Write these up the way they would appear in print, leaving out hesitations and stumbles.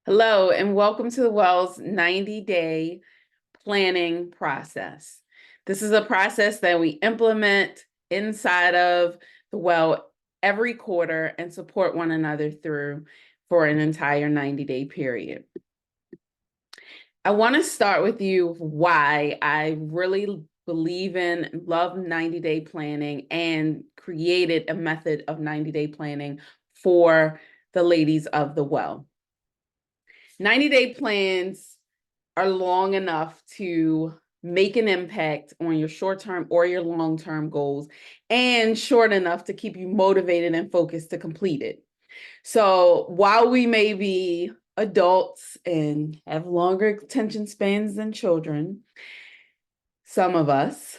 Hello, and welcome to the Well's 90-day planning process. This is a process that we implement inside of the Well every quarter and support one another through for an entire 90-day period. I want to start with you why I really believe in, love 90-day planning and created a method of 90-day planning for the ladies of the Well. 90-day plans are long enough to make an impact on your short-term or your long-term goals, and short enough to keep you motivated and focused to complete it. So while we may be adults and have longer attention spans than children, some of us,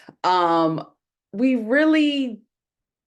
we really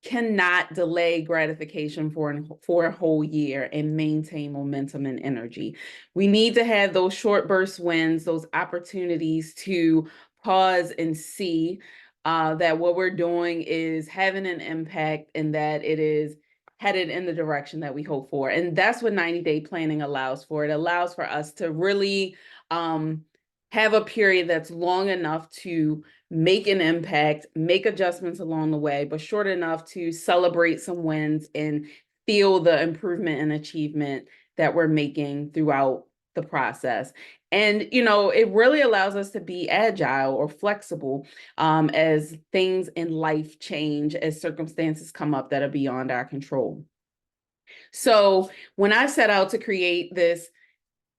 cannot delay gratification for a whole year and maintain momentum and energy. We need to have those short burst wins, those opportunities to pause and see that what we're doing is having an impact and that it is headed in the direction that we hope for. And that's what 90-day planning allows for. It allows for us to really have a period that's long enough to make an impact, make adjustments along the way, but short enough to celebrate some wins and feel the improvement and achievement that we're making throughout the process. And, it really allows us to be agile or flexible as things in life change, as circumstances come up that are beyond our control. So when I set out to create this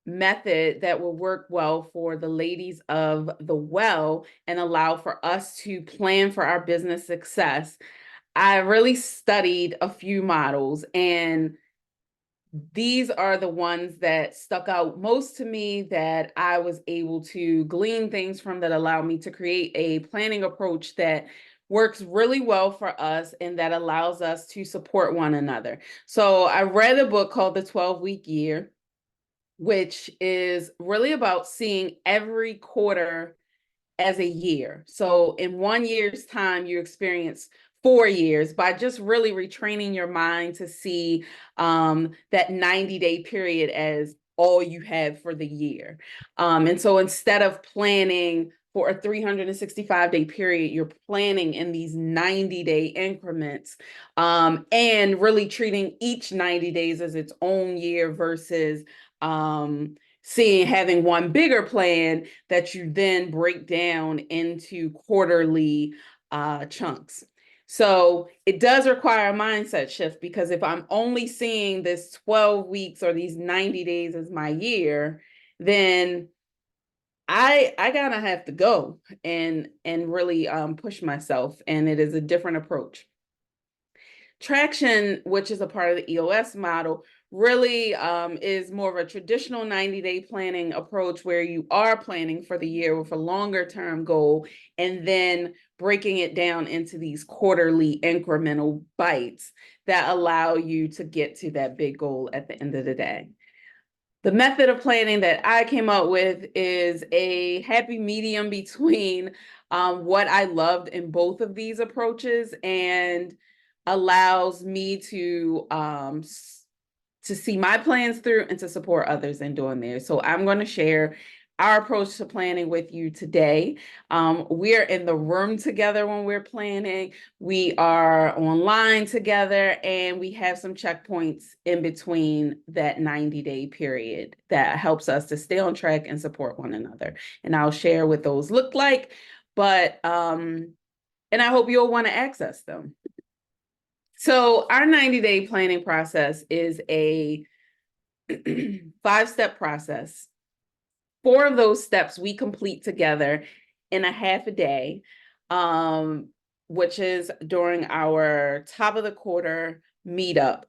method that will work well for the ladies of the Well and allow for us to plan for our business success, I really studied a few models, and these are the ones that stuck out most to me, that I was able to glean things from, that allow me to create a planning approach that works really well for us and that allows us to support one another. So I read a book called The 12-Week Year, which is really about seeing every quarter as a year. So in 1 year's time, you experience 4 years by just really retraining your mind to see that 90-day period as all you have for the year. And so instead of planning for a 365-day period, you're planning in these 90-day increments, and really treating each 90 days as its own year versus having one bigger plan that you then break down into quarterly chunks. So it does require a mindset shift, because if I'm only seeing this 12 weeks or these 90 days as my year, then I gotta have to go and really push myself, and it is a different approach. Traction, which is a part of the EOS model, really is more of a traditional 90-day planning approach, where you are planning for the year with a longer term goal and then breaking it down into these quarterly incremental bites that allow you to get to that big goal at the end of the day. The method of planning that I came up with is a happy medium between what I loved in both of these approaches, and allows me to see my plans through and to support others in doing theirs. So I'm going to share our approach to planning with you today. We're in the room together when we're planning. We are online together, and we have some checkpoints in between that 90-day period that helps us to stay on track and support one another. And I'll share what those look like, but and I hope you'll want to access them. So our 90-day planning process is a 5-step process. 4 of those steps we complete together in a half a day, which is during our top of the quarter member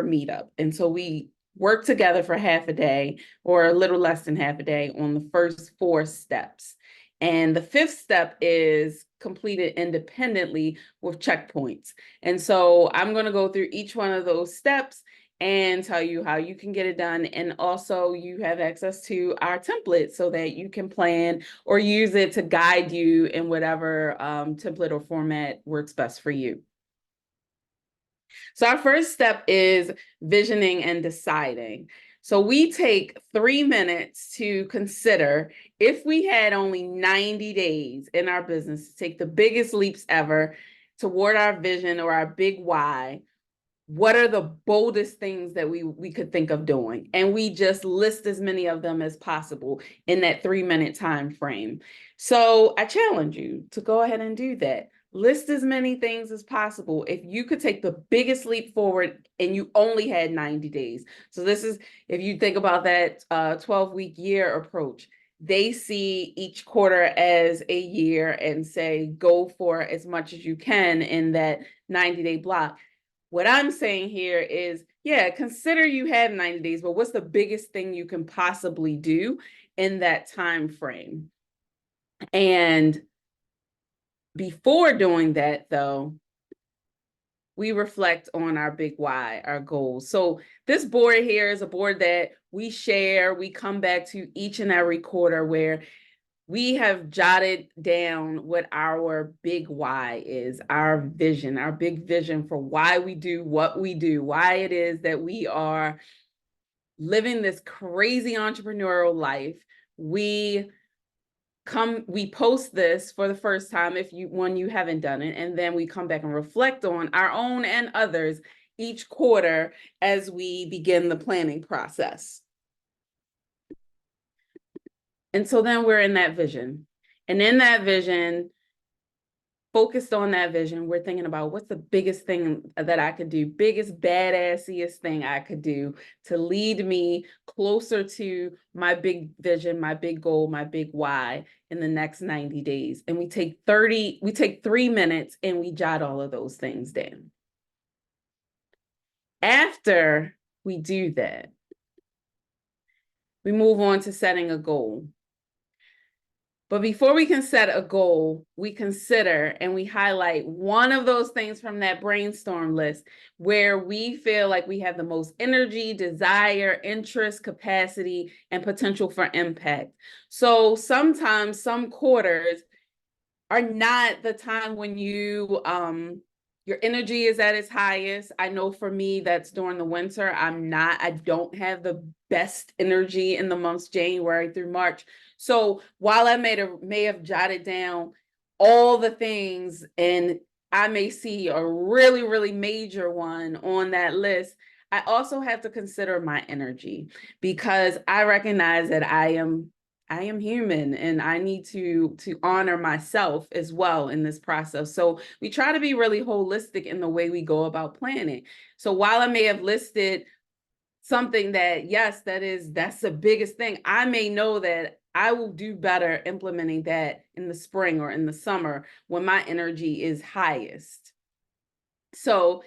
meetup. And so we work together for half a day, or a little less than half a day, on the first 4 steps. And the 5th step is completed independently with checkpoints. And so I'm going to go through each one of those steps and tell you how you can get it done. And also you have access to our template so that you can plan or use it to guide you in whatever template or format works best for you. So our first step is visioning and deciding. So we take 3 minutes to consider, if we had only 90 days in our business to take the biggest leaps ever toward our vision or our big why, what are the boldest things that we could think of doing? And we just list as many of them as possible in that 3-minute time frame. So I challenge you to go ahead and do that. List as many things as possible. If you could take the biggest leap forward and you only had 90 days. So this is, if you think about that 12-week year approach, they see each quarter as a year and say, go for as much as you can in that 90-day block. What I'm saying here is, yeah, consider you have 90 days, but what's the biggest thing you can possibly do in that time frame? And before doing that, though, we reflect on our big why, our goals. So this board here is a board that we share, we come back to each and every quarter, where we have jotted down what our big why is, our vision, our big vision for why we do what we do, why it is that we are living this crazy entrepreneurial life. We post this for the first time when you haven't done it, and then we come back and reflect on our own and others each quarter as we begin the planning process. And so then we're in that vision. And in that vision, focused on that vision, we're thinking about what's the biggest thing that I could do, biggest, badassiest thing I could do to lead me closer to my big vision, my big goal, my big why in the next 90 days. And we take 3 minutes and we jot all of those things down. After we do that, we move on to setting a goal. But before we can set a goal, we consider and we highlight one of those things from that brainstorm list where we feel like we have the most energy, desire, interest, capacity, and potential for impact. So sometimes some quarters are not the time when your energy is at its highest. I know for me, that's during the winter. I don't have the best energy in the months January through March. So while I may have jotted down all the things, and I may see a really, really major one on that list, I also have to consider my energy, because I recognize that I am human and I need to honor myself as well in this process. So we try to be really holistic in the way we go about planning. So while I may have listed something that, yes, that's the biggest thing, I may know that I will do better implementing that in the spring or in the summer when my energy is highest. So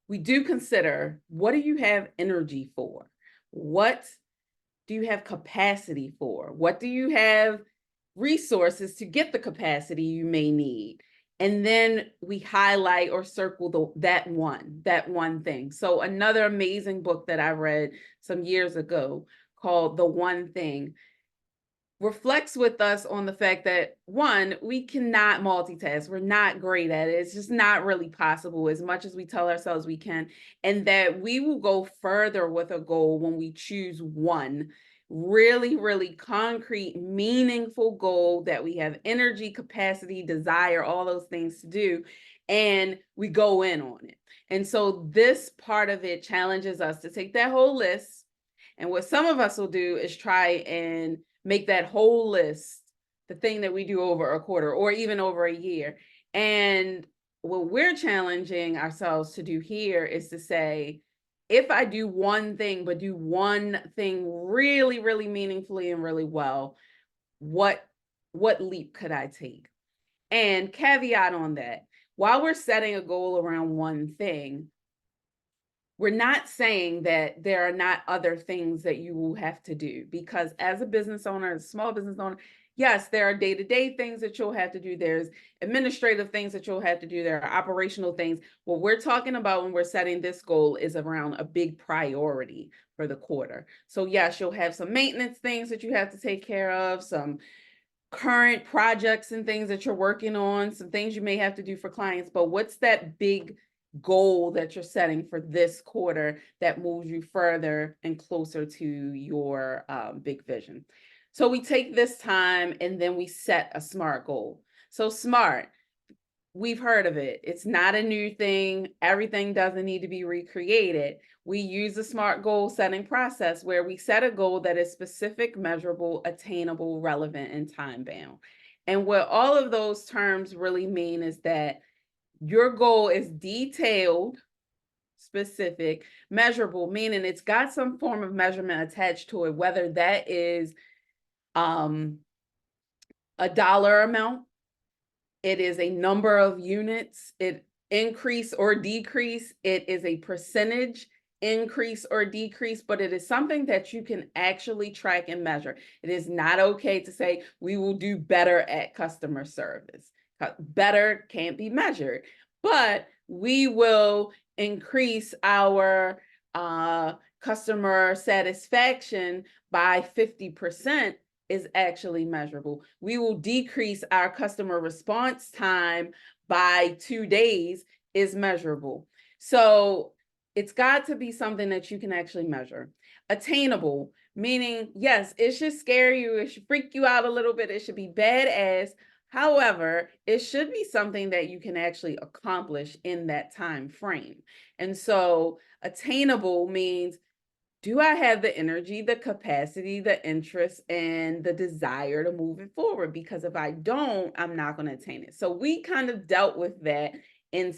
we do consider, what do you have energy for? What do you have capacity for? What do you have resources to get the capacity you may need? And then we highlight or circle that one thing. So another amazing book that I read some years ago called The One Thing reflects with us on the fact that, one, we cannot multitask. We're not great at it. It's just not really possible as much as we tell ourselves we can. And that we will go further with a goal when we choose one really, really concrete, meaningful goal that we have energy, capacity, desire, all those things to do, and we go in on it. And so this part of it challenges us to take that whole list. And what some of us will do is try and make that whole list the thing that we do over a quarter or even over a year. And what we're challenging ourselves to do here is to say, if I do one thing, but do one thing really, really meaningfully and really well, what leap could I take? And caveat on that, while we're setting a goal around one thing, we're not saying that there are not other things that you will have to do, because as a business owner, a small business owner, yes, there are day-to-day things that you'll have to do. There's administrative things that you'll have to do. There are operational things. What we're talking about when we're setting this goal is around a big priority for the quarter. So yes, you'll have some maintenance things that you have to take care of, some current projects and things that you're working on, some things you may have to do for clients, but what's that big goal that you're setting for this quarter that moves you further and closer to your big vision. So we take this time and then we set a SMART goal. So SMART, we've heard of it. It's not a new thing. Everything doesn't need to be recreated. We use the SMART goal setting process where we set a goal that is specific, measurable, attainable, relevant, and time bound. And what all of those terms really mean is that your goal is detailed, specific, measurable, meaning it's got some form of measurement attached to it, whether that is a dollar amount, it is a number of units, it increase or decrease, it is a percentage increase or decrease, but it is something that you can actually track and measure. It is not okay to say we will do better at customer service. Better can't be measured, but we will increase our customer satisfaction by 50% is actually measurable. We will decrease our customer response time by 2 days is measurable. So it's got to be something that you can actually measure. Attainable, meaning, yes, it should scare you, it should freak you out a little bit, it should be badass. However, it should be something that you can actually accomplish in that time frame. And so attainable means, do I have the energy, the capacity, the interest, and the desire to move it forward? Because if I don't, I'm not going to attain it. So we kind of dealt with that in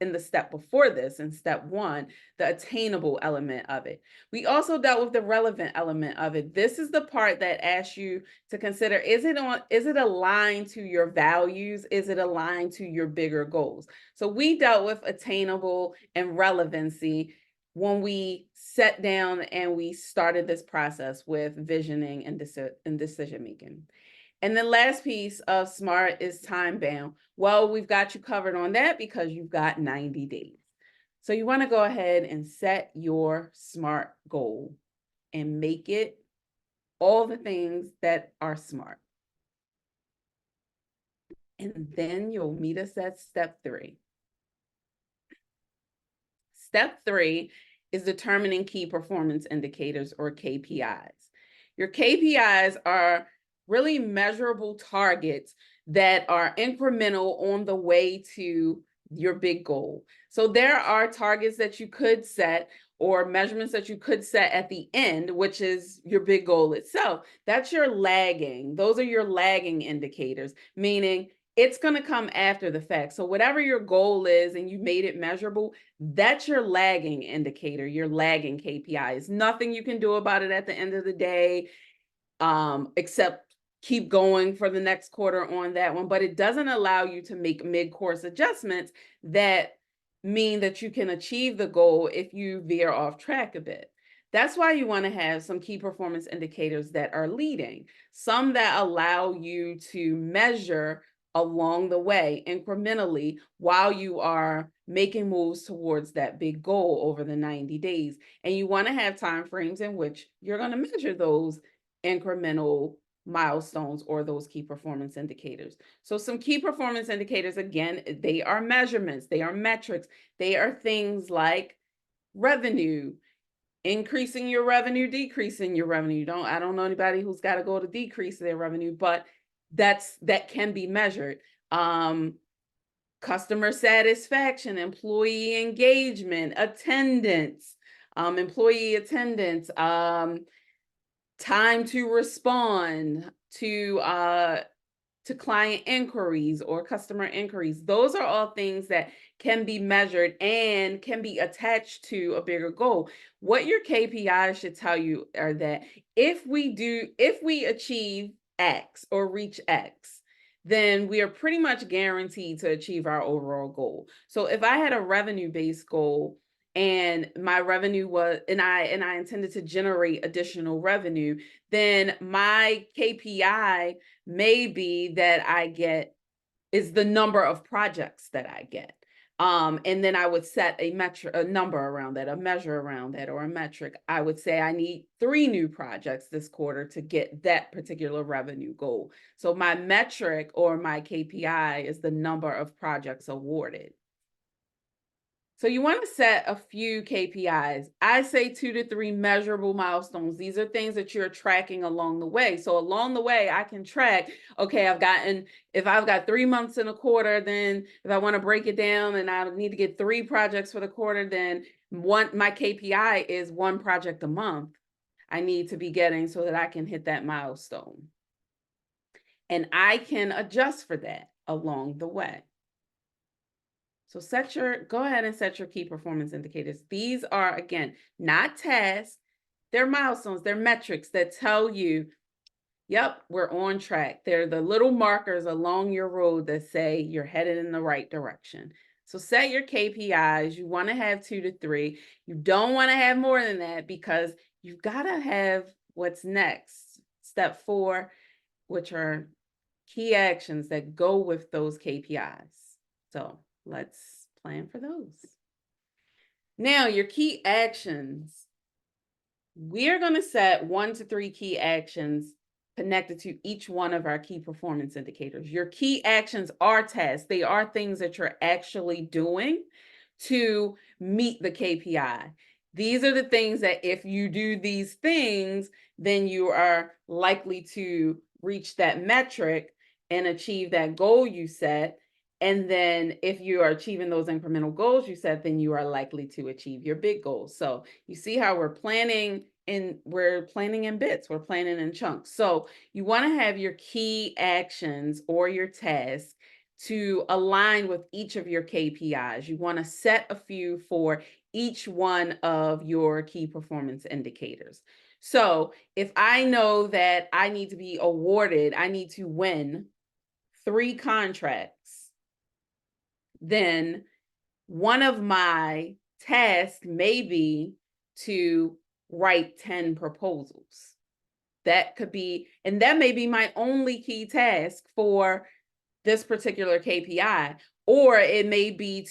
the step before this, in step 1, the attainable element of it. We also dealt with the relevant element of it. This is the part that asks you to consider, is it aligned to your values? Is it aligned to your bigger goals? So we dealt with attainable and relevancy when we sat down and we started this process with visioning and decision making. And the last piece of SMART is time bound. Well, we've got you covered on that because you've got 90 days. So you want to go ahead and set your SMART goal and make it all the things that are SMART. And then you'll meet us at step 3. Step 3 is determining key performance indicators, or KPIs. Your KPIs are really measurable targets that are incremental on the way to your big goal. So there are targets that you could set or measurements that you could set at the end, which is your big goal itself. That's your lagging. Those are your lagging indicators, meaning it's going to come after the fact. So whatever your goal is and you made it measurable, that's your lagging indicator, your lagging KPI. It's nothing you can do about it at the end of the day, except keep going for the next quarter on that one. But it doesn't allow you to make mid-course adjustments that mean that you can achieve the goal if you veer off track a bit. That's why you want to have some key performance indicators that are leading, some that allow you to measure along the way incrementally while you are making moves towards that big goal over the 90 days. And you want to have timeframes in which you're going to measure those incremental milestones or those key performance indicators. So some key performance indicators, again, they are measurements, they are metrics, they are things like revenue, increasing your revenue, decreasing your revenue. I don't know anybody who's got to go to decrease their revenue, but that can be measured. Customer satisfaction, employee engagement, attendance, employee attendance, time to respond to client inquiries or customer inquiries. Those are all things that can be measured and can be attached to a bigger goal. What your KPIs should tell you are that if we achieve X or reach X, then we are pretty much guaranteed to achieve our overall goal. So if I had a revenue-based goal and my revenue was, and I intended to generate additional revenue, then my KPI may be that I get is the number of projects that I get. And then I would set a number around that, a measure around that, or a metric. I would say I need 3 new projects this quarter to get that particular revenue goal. So my metric or my KPI is the number of projects awarded. So you want to set a few KPIs. I say 2 to 3 measurable milestones. These are things that you're tracking along the way. So along the way, I can track, okay, if I've got 3 months in a quarter, then if I want to break it down and I need to get 3 projects for the quarter, then my KPI is 1 project a month I need to be getting so that I can hit that milestone. And I can adjust for that along the way. So go ahead and set your key performance indicators. These are, again, not tasks, they're milestones, they're metrics that tell you, yep, we're on track. They're the little markers along your road that say you're headed in the right direction. So set your KPIs. You want to have 2 to 3. You don't want to have more than that because you've got to have what's next. Step 4, which are key actions that go with those KPIs. So let's plan for those. Now, your key actions. We're going to set 1 to 3 key actions connected to each one of our key performance indicators. Your key actions are tasks. They are things that you're actually doing to meet the KPI. These are the things that if you do these things, then you are likely to reach that metric and achieve that goal you set. And then if you are achieving those incremental goals you set, then you are likely to achieve your big goals. So you see how we're planning in bits, we're planning in chunks. So you want to have your key actions or your tasks to align with each of your KPIs. You want to set a few for each one of your key performance indicators. So if I know that I need to be awarded, I need to win 3 contracts, then one of my tasks may be to write 10 proposals. That could be, and that may be my only key task for this particular KPI. Or it may be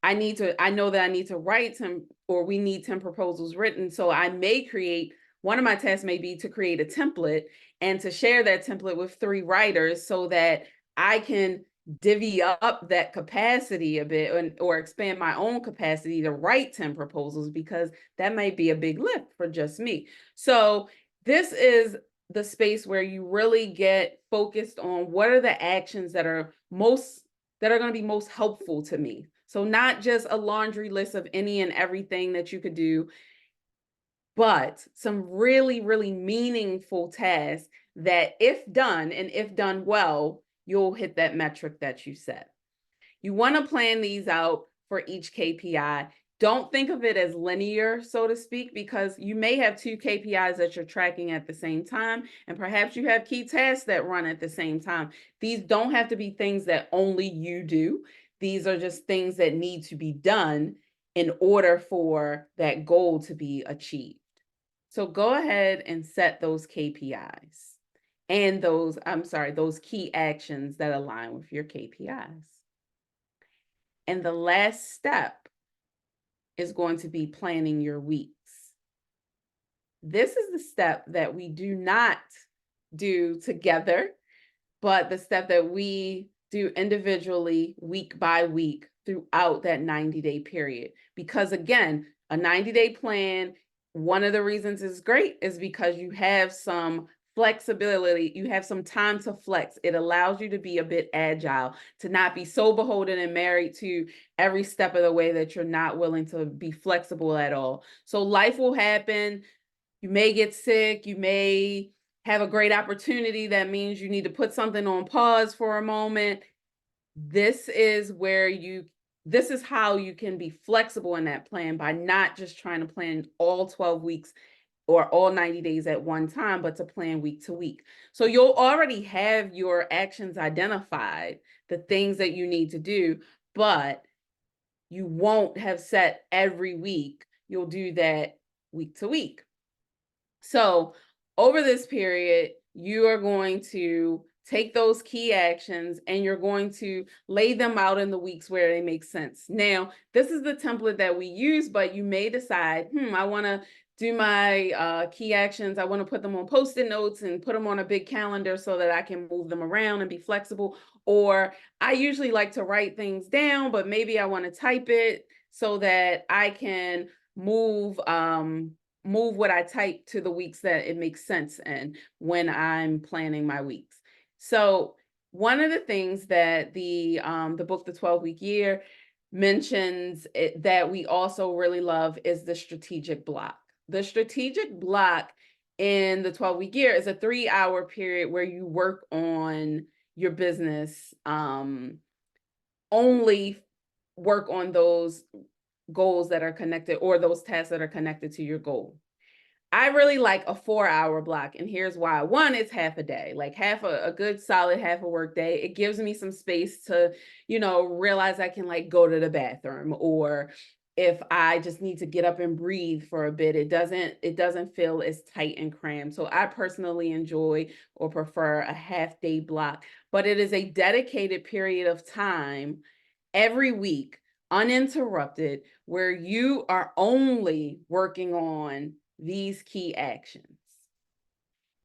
I know that I need to write 10, or we need 10 proposals written. So I may create, one of my tasks may be to create a template and to share that template with 3 writers so that I can divvy up that capacity a bit or expand my own capacity to write 10 proposals, because that might be a big lift for just me. So this is the space where you really get focused on what are the actions that are going to be most helpful to me. So not just a laundry list of any and everything that you could do, but some really, really meaningful tasks that if done and if done well, you'll hit that metric that you set. You want to plan these out for each KPI. Don't think of it as linear, so to speak, because you may have 2 KPIs that you're tracking at the same time, and perhaps you have key tasks that run at the same time. These don't have to be things that only you do. These are just things that need to be done in order for that goal to be achieved. So go ahead and set those KPIs and those key actions that align with your KPIs. And the last step is going to be planning your weeks. This is the step that we do not do together, but the step that we do individually week by week throughout that 90-day period. Because again, a 90-day plan, one of the reasons it's great is because you have some flexibility, you have some time to flex. It allows you to be a bit agile, to not be so beholden and married to every step of the way that you're not willing to be flexible at all. So life will happen. You may get sick. You may have a great opportunity that means you need to put something on pause for a moment. This is how you can be flexible in that plan by not just trying to plan all 12 weeks or all 90 days at one time, but to plan week to week. So you'll already have your actions identified, the things that you need to do, but you won't have set every week. You'll do that week to week. So over this period, you are going to take those key actions and you're going to lay them out in the weeks where they make sense. Now, this is the template that we use, but you may decide, I want to do my key actions. I want to put them on Post-it notes and put them on a big calendar so that I can move them around and be flexible. Or I usually like to write things down, but maybe I want to type it. so that I can move what I type to the weeks that it makes sense in when I'm planning my weeks. So one of the things that the book The 12-Week Year mentions that we also really love is the strategic block. The strategic block in the 12-week year is a 3-hour period where you work on your business, only work on those goals that are connected or those tasks that are connected to your goal. I really like a 4-hour block, and here's why. One, it's half a day, like half a good solid half a work day. It gives me some space to, realize I can like go to the bathroom, or if I just need to get up and breathe for a bit, it doesn't feel as tight and crammed. So I personally enjoy or prefer a half day block, but it is a dedicated period of time every week, uninterrupted, where you are only working on these key actions.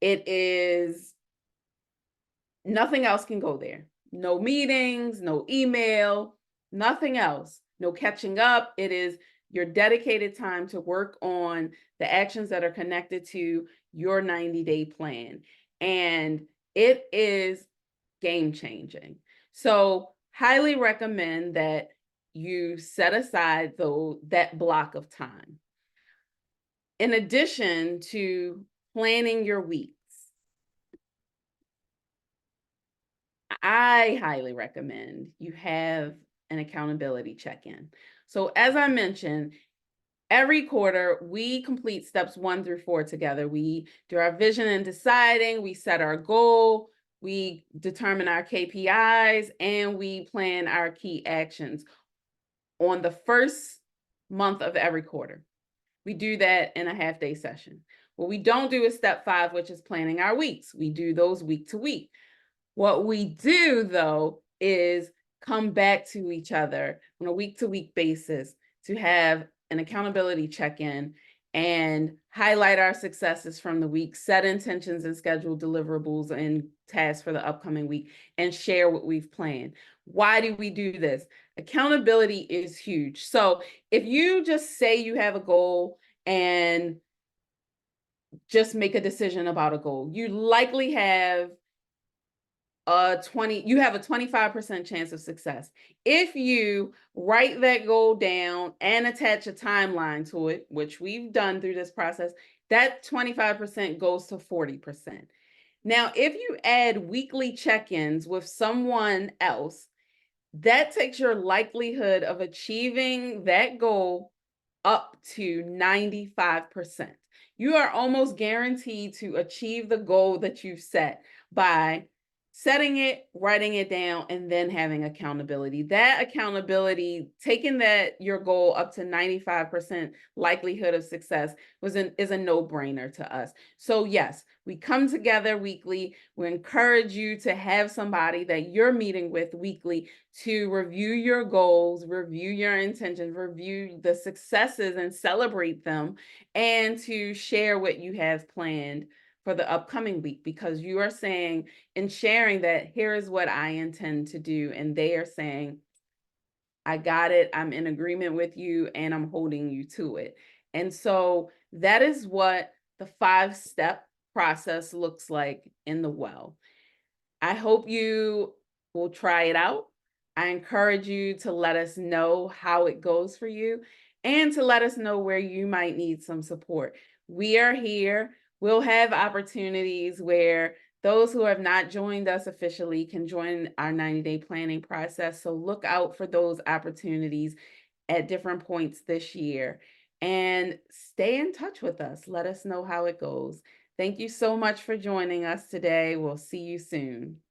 It is nothing else can go there. No meetings, no email, nothing else, no catching up. It is your dedicated time to work on the actions that are connected to your 90-day plan. And it is game changing. So highly recommend that you set aside that block of time. In addition to planning your weeks, I highly recommend you have an accountability check-in. So as I mentioned, every quarter we complete steps 1 through 4 together. We do our vision and deciding, we set our goal, we determine our KPIs, and we plan our key actions on the first month of every quarter. We do that in a half-day session. What we don't do is step 5, which is planning our weeks. We do those week to week. What we do, though, is come back to each other on a week-to-week basis to have an accountability check-in and highlight our successes from the week, set intentions and schedule deliverables and tasks for the upcoming week, and share what we've planned. Why do we do this? Accountability is huge. So if you just say you have a goal and just make a decision about a goal, you likely have a 25% chance of success. If you write that goal down and attach a timeline to it, which we've done through this process, that 25% goes to 40%. Now, if you add weekly check-ins with someone else, that takes your likelihood of achieving that goal up to 95%. You are almost guaranteed to achieve the goal that you've set by setting it, writing it down, and then having accountability. That accountability, taking your goal up to 95% likelihood of success is a no-brainer to us. So yes, we come together weekly. We encourage you to have somebody that you're meeting with weekly to review your goals, review your intentions, review the successes and celebrate them, and to share what you have planned for the upcoming week, because you are saying and sharing that here is what I intend to do, and they are saying, I got it, I'm in agreement with you, and I'm holding you to it. And so that is what the 5-step process looks like in the well. I hope you will try it out. I encourage you to let us know how it goes for you and to let us know where you might need some support. We are here. We'll have opportunities where those who have not joined us officially can join our 90-day planning process. So look out for those opportunities at different points this year and stay in touch with us. Let us know how it goes. Thank you so much for joining us today. We'll see you soon.